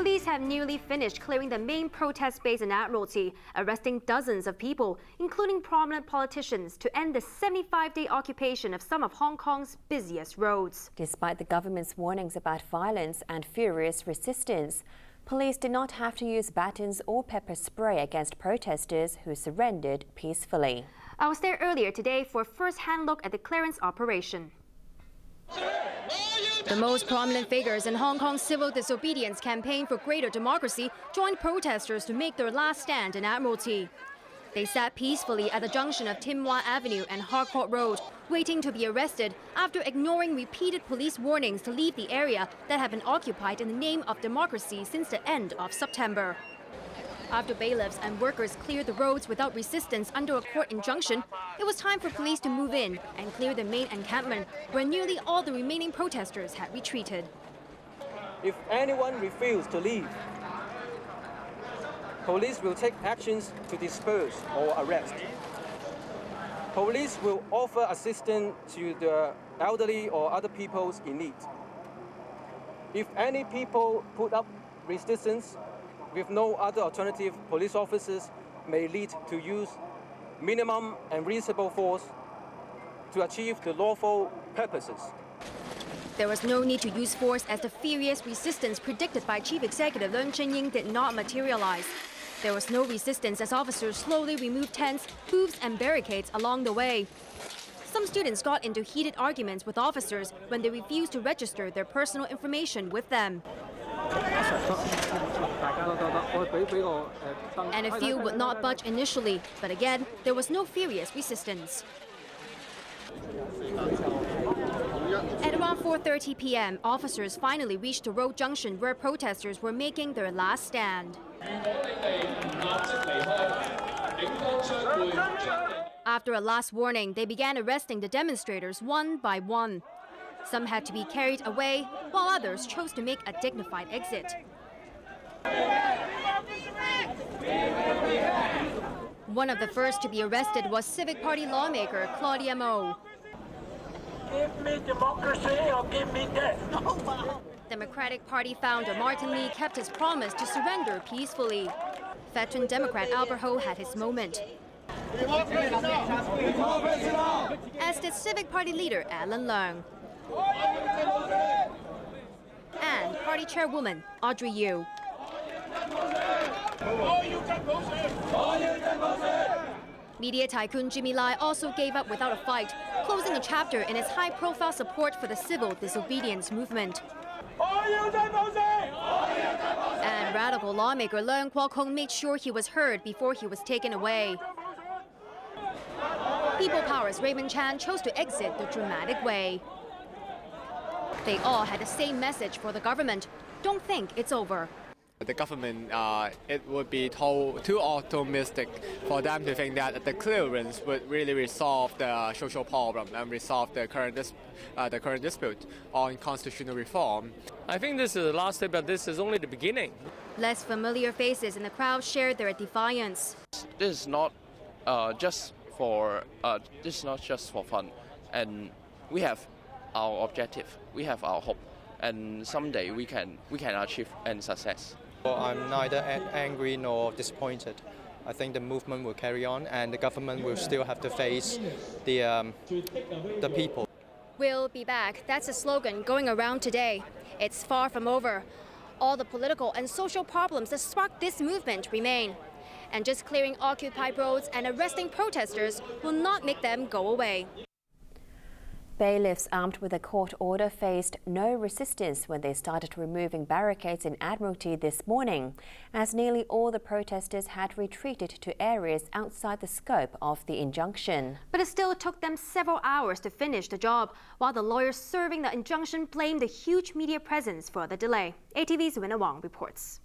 Police have nearly finished clearing the main protest base in Admiralty, arresting dozens of people, including prominent politicians, to end the 75-day occupation of some of Hong Kong's busiest roads. Despite the government's warnings about violence and furious resistance, police did not have to use batons or pepper spray against protesters who surrendered peacefully. I was there earlier today for a first-hand look at the clearance operation. The most prominent figures in Hong Kong's civil disobedience campaign for greater democracy joined protesters to make their last stand in Admiralty. They sat peacefully at the junction of Tim Wah Avenue and Harcourt Road, waiting to be arrested after ignoring repeated police warnings to leave the area that had been occupied in the name of democracy since the end of September. After bailiffs and workers cleared the roads without resistance under a court injunction, it was time for police to move in and clear the main encampment, where nearly all the remaining protesters had retreated. If anyone refuses to leave, police will take actions to disperse or arrest. Police will offer assistance to the elderly or other people in need. If any people put up resistance, with no other alternative, police officers may lead to use minimum and reasonable force to achieve the lawful purposes. There was no need to use force as the furious resistance predicted by Chief Executive Leung Ching-ying did not materialize. There was no resistance as officers slowly removed tents, booths and barricades along the way. Some students got into heated arguments with officers when they refused to register their personal information with them. And a few would not budge initially, but again, there was no furious resistance. At around 4:30 p.m., officers finally reached the road junction where protesters were making their last stand. After a last warning, they began arresting the demonstrators one by one. Some had to be carried away, while others chose to make a dignified exit. One of the first to be arrested was Civic Party lawmaker Claudia Mo. Give me democracy or give me death. Democratic Party founder Martin Lee kept his promise to surrender peacefully. Veteran Democrat Albert Ho had his moment, as did Civic Party leader Alan Leung and Party Chairwoman Audrey Yu. Media tycoon Jimmy Lai also gave up without a fight, closing a chapter in his high-profile support for the civil disobedience movement. And radical lawmaker Leung Kwok-hung made sure he was heard before he was taken away. People Power's Raymond Chan chose to exit the dramatic way. They all had the same message for the government: don't think it's over. The government, it would be too optimistic for them to think that the clearance would really resolve the social problem and resolve the current dispute on constitutional reform. I think this is the last step, but this is only the beginning. Less familiar faces in the crowd shared their defiance. This is not just for fun, and we have our objective, we have our hope, and someday we can achieve and success. I'm neither angry nor disappointed. I think the movement will carry on, and the government will still have to face the people. We'll be back. That's a slogan going around today. It's far from over. All the political and social problems that sparked this movement remain. And just clearing occupied roads and arresting protesters will not make them go away. Bailiffs armed with a court order faced no resistance when they started removing barricades in Admiralty this morning, as nearly all the protesters had retreated to areas outside the scope of the injunction. But it still took them several hours to finish the job, while the lawyers serving the injunction blamed the huge media presence for the delay. ATV's Winna Wong reports.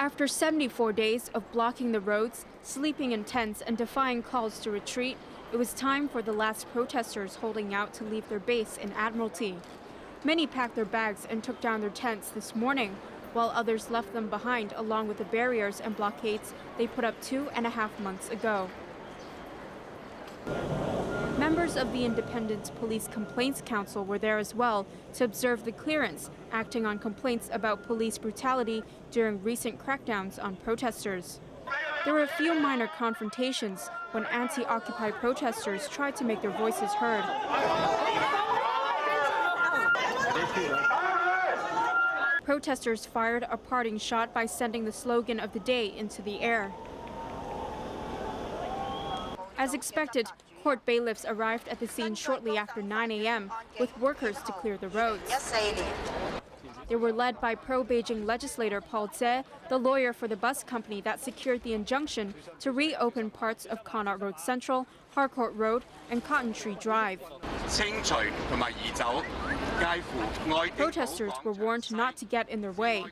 After 74 days of blocking the roads, sleeping in tents and defying calls to retreat, it was time for the last protesters holding out to leave their base in Admiralty. Many packed their bags and took down their tents this morning, while others left them behind along with the barriers and blockades they put up 2.5 months ago. Members of the Independent Police Complaints Council were there as well to observe the clearance, acting on complaints about police brutality during recent crackdowns on protesters. There were a few minor confrontations when anti-Occupy protesters tried to make their voices heard. Protesters fired a parting shot by sending the slogan of the day into the air. As expected, court bailiffs arrived at the scene shortly after 9 a.m. with workers to clear the roads. They were led by pro-Beijing legislator Paul Tse, the lawyer for the bus company that secured the injunction to reopen parts of Connaught Road Central, Harcourt Road, and Cotton Tree Drive. Protesters were warned not to get in their way.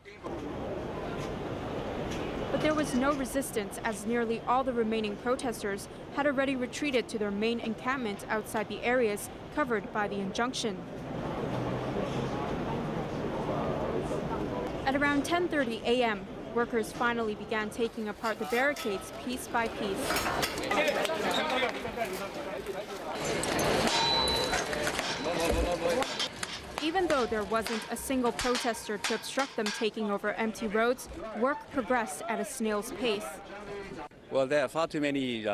But there was no resistance, as nearly all the remaining protesters had already retreated to their main encampment outside the areas covered by the injunction. At around 10:30 a.m., workers finally began taking apart the barricades piece by piece. Even though there wasn't a single protester to obstruct them taking over empty roads, work progressed at a snail's pace. Well, there are far too many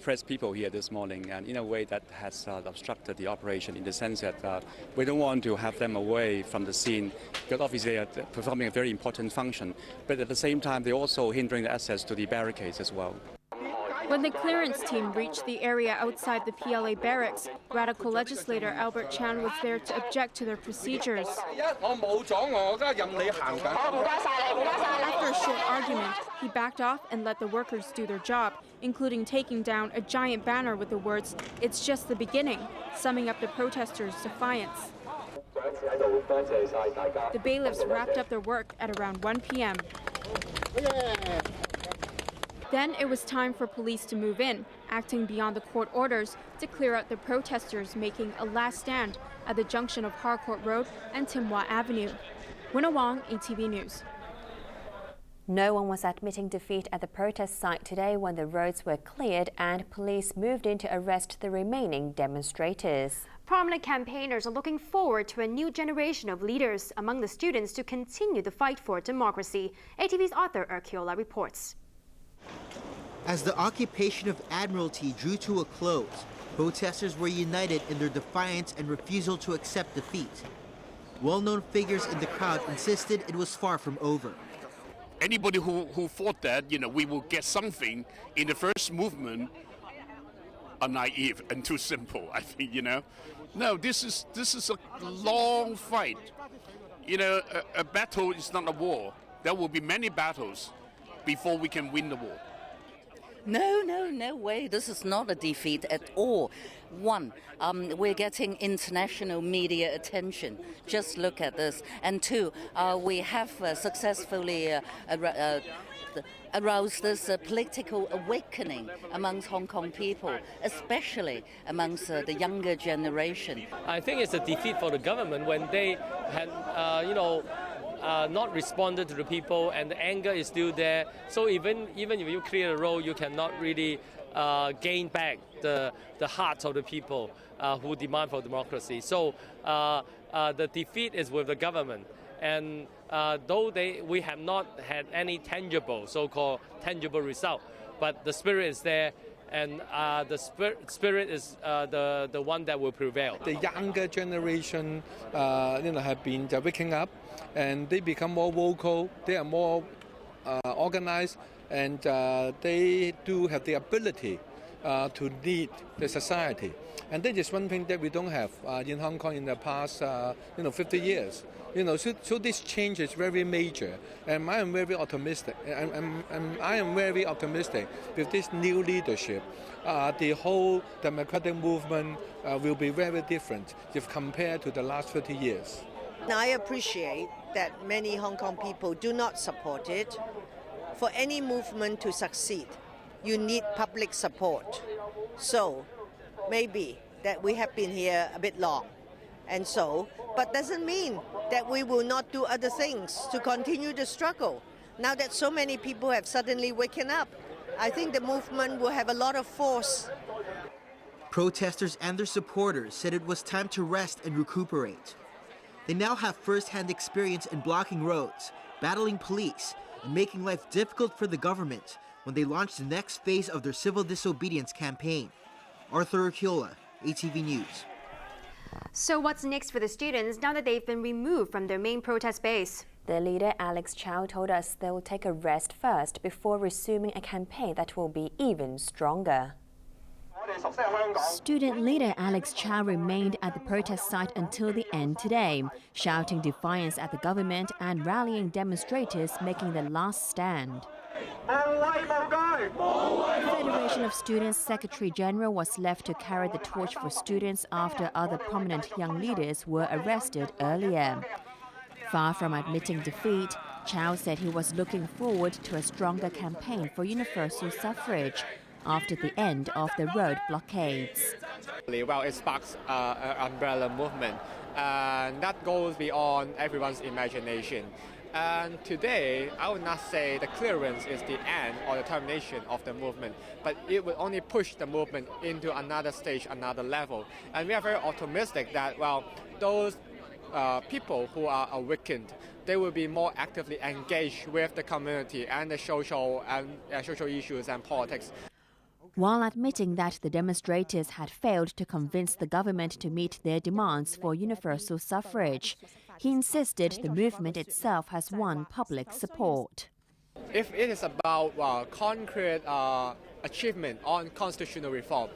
press people here this morning, and in a way that has obstructed the operation in the sense that we don't want to have them away from the scene, because obviously they are performing a very important function, but at the same time they're also hindering the access to the barricades as well. When the clearance team reached the area outside the PLA barracks, radical legislator Albert Chan was there to object to their procedures. After a short argument, he backed off and let the workers do their job, including taking down a giant banner with the words, "It's just the beginning," summing up the protesters' defiance. The bailiffs wrapped up their work at around 1 p.m. Then it was time for police to move in, acting beyond the court orders to clear out the protesters making a last stand at the junction of Harcourt Road and Tim Hwa Avenue. Winna Wong, ATV News. No one was admitting defeat at the protest site today when the roads were cleared and police moved in to arrest the remaining demonstrators. Prominent campaigners are looking forward to a new generation of leaders among the students to continue the fight for democracy. ATV's Arthur Urquiola reports. As the occupation of Admiralty drew to a close, protesters were united in their defiance and refusal to accept defeat. Well-known figures in the crowd insisted it was far from over. Anybody who thought that, we will get something in the first movement are naive and too simple, I think, No, this is a long fight. A battle is not a war. There will be many battles before we can win the war. No way. This is not a defeat at all. One, we're getting international media attention. Just look at this. And two, we have successfully aroused this political awakening amongst Hong Kong people, especially amongst the younger generation. I think it's a defeat for the government when they had, not responded to the people, and the anger is still there. So even if you clear the road, you cannot really gain back the hearts of the people who demand for democracy. So the defeat is with the government. And though we have not had any so-called tangible result, but the spirit is there, and the spirit is the one that will prevail. The younger generation, have been waking up, and they become more vocal. They are more organized, and they do have the ability to lead the society. And that is one thing that we don't have in Hong Kong in the past, 50 years. So this change is very major, and I am very optimistic. I am very optimistic with this new leadership. The whole democratic movement will be very different if compared to the last 30 years. I appreciate that many Hong Kong people do not support it. For any movement to succeed, you need public support. So maybe that we have been here a bit long. But doesn't mean that we will not do other things to continue the struggle. Now that so many people have suddenly waken up, I think the movement will have a lot of force. Protesters and their supporters said it was time to rest and recuperate. They now have first-hand experience in blocking roads, battling police, and making life difficult for the government when they launch the next phase of their civil disobedience campaign. Arthur Urquiola, ATV News. So what's next for the students now that they've been removed from their main protest base? Their leader Alex Chow told us they will take a rest first before resuming a campaign that will be even stronger. Student leader Alex Chow remained at the protest site until the end today, shouting defiance at the government and rallying demonstrators making their last stand. The Federation of Students Secretary General was left to carry the torch for students after other prominent young leaders were arrested earlier. Far from admitting defeat, Chow said he was looking forward to a stronger campaign for universal suffrage after the end of the road blockades. Well, it sparks an umbrella movement, and that goes beyond everyone's imagination. And today, I would not say the clearance is the end or the termination of the movement, but it will only push the movement into another stage, another level. And we are very optimistic that, well, those people who are awakened, they will be more actively engaged with the community and the social issues and politics. While admitting that the demonstrators had failed to convince the government to meet their demands for universal suffrage, he insisted the movement itself has won public support. If it is about concrete achievement on constitutional reform,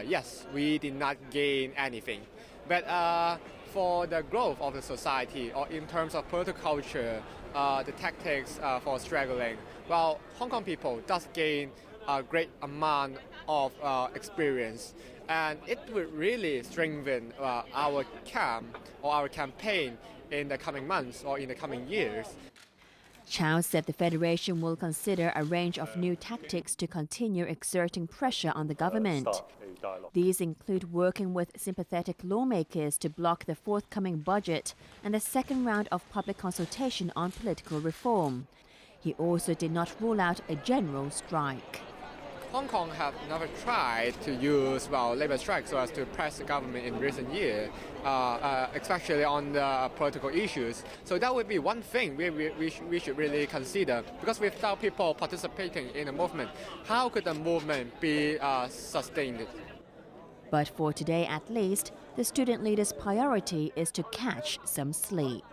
yes, we did not gain anything. But for the growth of the society, or in terms of political culture, the tactics for struggling, well, Hong Kong people does gain a great amount of experience, and it would really strengthen our camp or our campaign in the coming months or in the coming years. Chow said the Federation will consider a range of new tactics to continue exerting pressure on the government. These include working with sympathetic lawmakers to block the forthcoming budget and the second round of public consultation on political reform. He also did not rule out a general strike. Hong Kong have never tried to use labor strike so as to press the government in recent years, especially on the political issues. So that would be one thing we should really consider, because without people participating in a movement, how could the movement be sustained? But for today at least, the student leaders' priority is to catch some sleep.